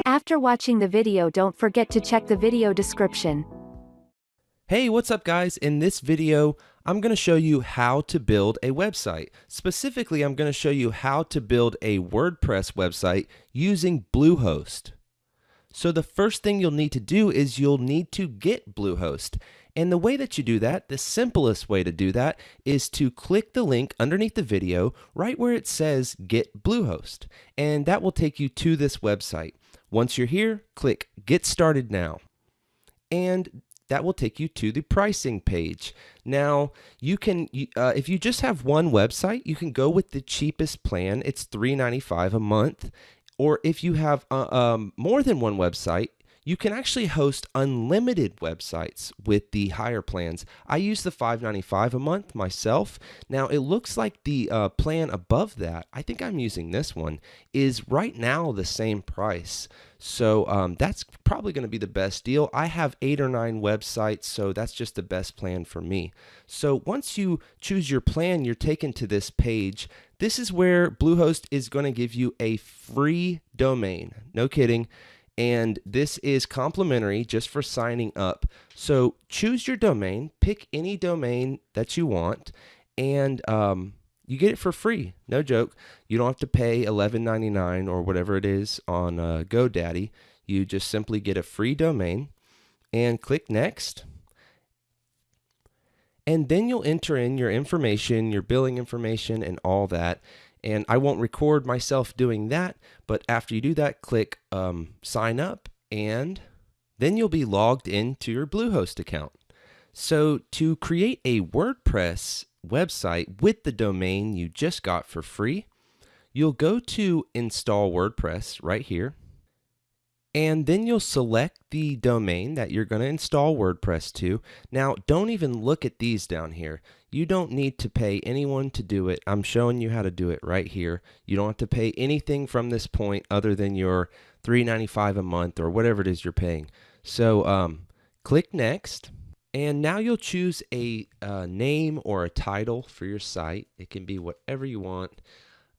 After watching the video, don't forget to check the video description. Hey, what's up guys? In this video, I'm going to show you how to build a website. Specifically, I'm going to show you how to build a WordPress website using Bluehost. So the first thing you'll need to do is you'll need to get Bluehost. And the way that you do that, the simplest way to do that, is to click the link underneath the video right where it says Get Bluehost. And that will take you to this website. Once you're here, click Get Started Now. And that will take you to the pricing page. Now, you can, if you just have one website, you can go with the cheapest plan. It's $3.95 a month. Or if you have more than one website, you can actually host unlimited websites with the higher plans. I use the $5.95 a month myself. Now, it looks like the plan above that, I think I'm using this one, is right now the same price. So that's probably going to be the best deal. I have 8 or 9 websites, so that's just the best plan for me. So once you choose your plan, you're taken to this page. This is where Bluehost is going to give you a free domain. No kidding. And this is complimentary just for signing up. So choose your domain, pick any domain that you want, and you get it for free. No joke. You don't have to pay $11.99 or whatever it is on GoDaddy. You just simply get a free domain and click Next. And then you'll enter in your information, your billing information, and all that. And I won't record myself doing that, but after you do that, click Sign Up, and then you'll be logged into your Bluehost account. So to create a WordPress website with the domain you just got for free, you'll go to Install WordPress right here, and then you'll select the domain that you're going to install WordPress to. Now, don't even look at these down here. You don't need to pay anyone to do it. I'm showing you how to do it right here. You don't have to pay anything from this point other than your $3.95 a month or whatever it is you're paying. So click Next, and now you'll choose a name or a title for your site. It can be whatever you want.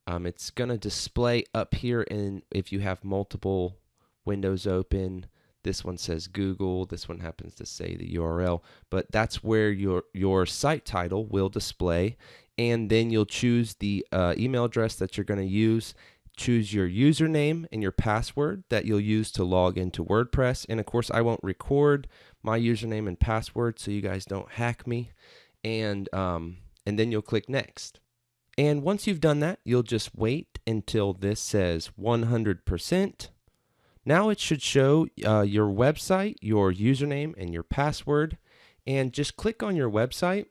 It's going to display up here, and if you have multiple windows open, this one says Google, this one happens to say the URL, but that's where your site title will display. And then you'll choose the email address that you're going to use, choose your username and your password that you'll use to log into WordPress. And of course, I won't record my username and password so you guys don't hack me. And then you'll click Next. And once you've done that, you'll just wait until this says 100%. Now it should show your website, your username, and your password. And just click on your website,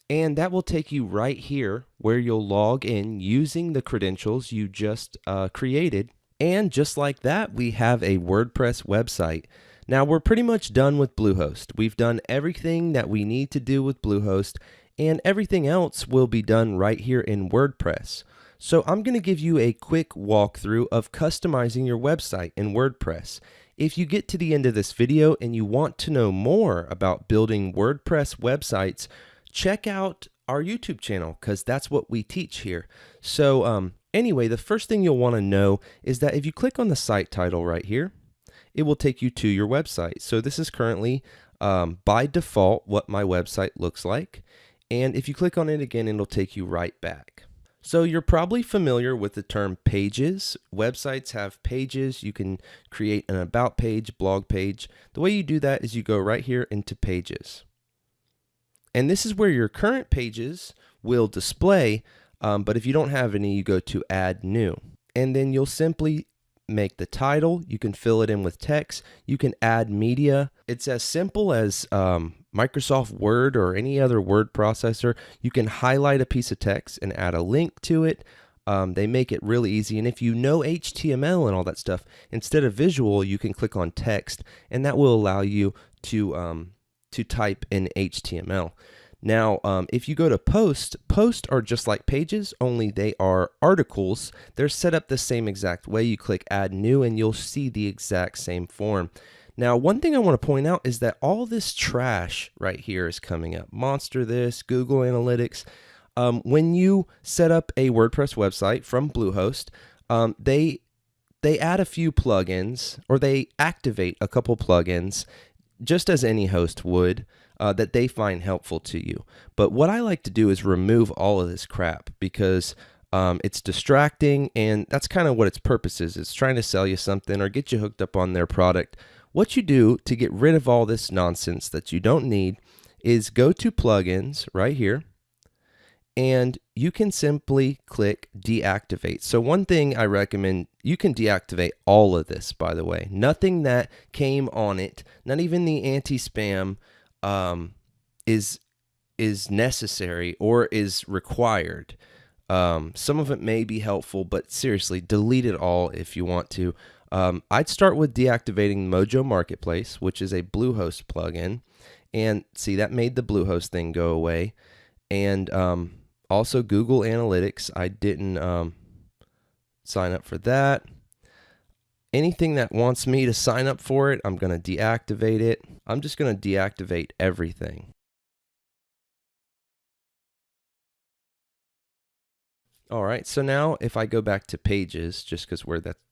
and that will take you right here where you'll log in using the credentials you just created. And just like that, we have a WordPress website. Now we're pretty much done with Bluehost. We've done everything that we need to do with Bluehost, and everything else will be done right here in WordPress. So I'm going to give you a quick walkthrough of customizing your website in WordPress. If you get to the end of this video and you want to know more about building WordPress websites, check out our YouTube channel because that's what we teach here. So anyway, the first thing you'll want to know is that if you click on the site title right here, it will take you to your website. So this is currently by default what my website looks like. And if you click on it again, it'll take you right back. So you're probably familiar with the term pages. Websites have pages. You can create an about page, blog page. The way you do that is you go right here into pages. And this is where your current pages will display, but if you don't have any, you go to add new. And then you'll simply make the title. You can fill it in with text. You can add media. It's as simple as Microsoft Word or any other word processor. You can highlight a piece of text and add a link to it. They make it really easy. And if you know HTML and all that stuff, instead of visual, you can click on text, and that will allow you to type in HTML. Now, if you go to posts are just like pages, only they are articles. They're set up the same exact way. You click add new and you'll see the exact same form. Now, one thing I want to point out is that all this trash right here is coming up. Monster this, Google Analytics. When you set up a WordPress website from Bluehost, they add a few plugins, or they activate a couple plugins, just as any host would, that they find helpful to you. But what I like to do is remove all of this crap, because it's distracting, and that's kind of what its purpose is. It's trying to sell you something or get you hooked up on their product. What you do to get rid of all this nonsense that you don't need is go to plugins right here, and you can simply click deactivate. So one thing I recommend, you can deactivate all of this, by the way. Nothing that came on it, not even the anti-spam, is necessary or is required. Some of it may be helpful, but seriously, delete it all if you want to. I'd start with deactivating Mojo Marketplace, which is a Bluehost plugin. And see, that made the Bluehost thing go away. And also Google Analytics, I didn't sign up for that. Anything that wants me to sign up for it, I'm going to deactivate it. I'm just going to deactivate everything. All right, so now if I go back to pages, just because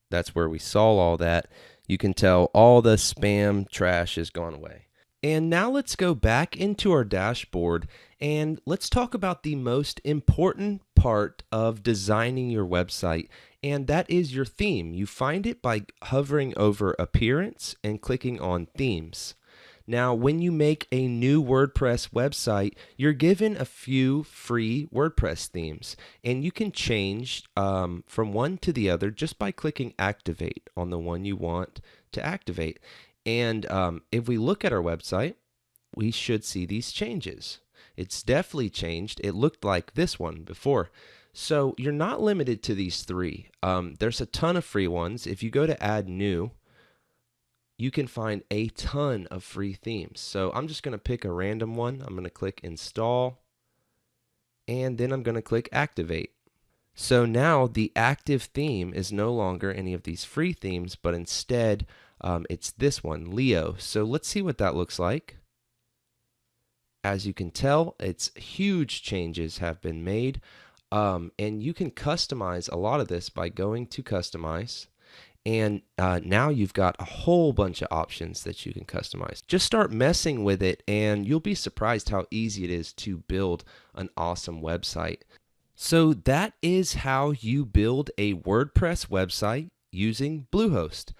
that's where we saw all that, you can tell all the spam trash has gone away. And now let's go back into our dashboard and let's talk about the most important part of designing your website, and that is your theme. You find it by hovering over Appearance and clicking on Themes. Now, when you make a new WordPress website, you're given a few free WordPress themes, and you can change from one to the other just by clicking Activate on the one you want to activate. And if we look at our website, we should see these changes. It's definitely changed. It looked like this one before. So you're not limited to these three. There's a ton of free ones. If you go to Add New, you can find a ton of free themes. So I'm just going to pick a random one. I'm going to click Install, and then I'm going to click Activate. So now the active theme is no longer any of these free themes, but instead it's this one, Leo. So let's see what that looks like. As you can tell, it's huge changes have been made, and you can customize a lot of this by going to Customize. And now you've got a whole bunch of options that you can customize. Just start messing with it, and you'll be surprised how easy it is to build an awesome website. So that is how you build a WordPress website using Bluehost.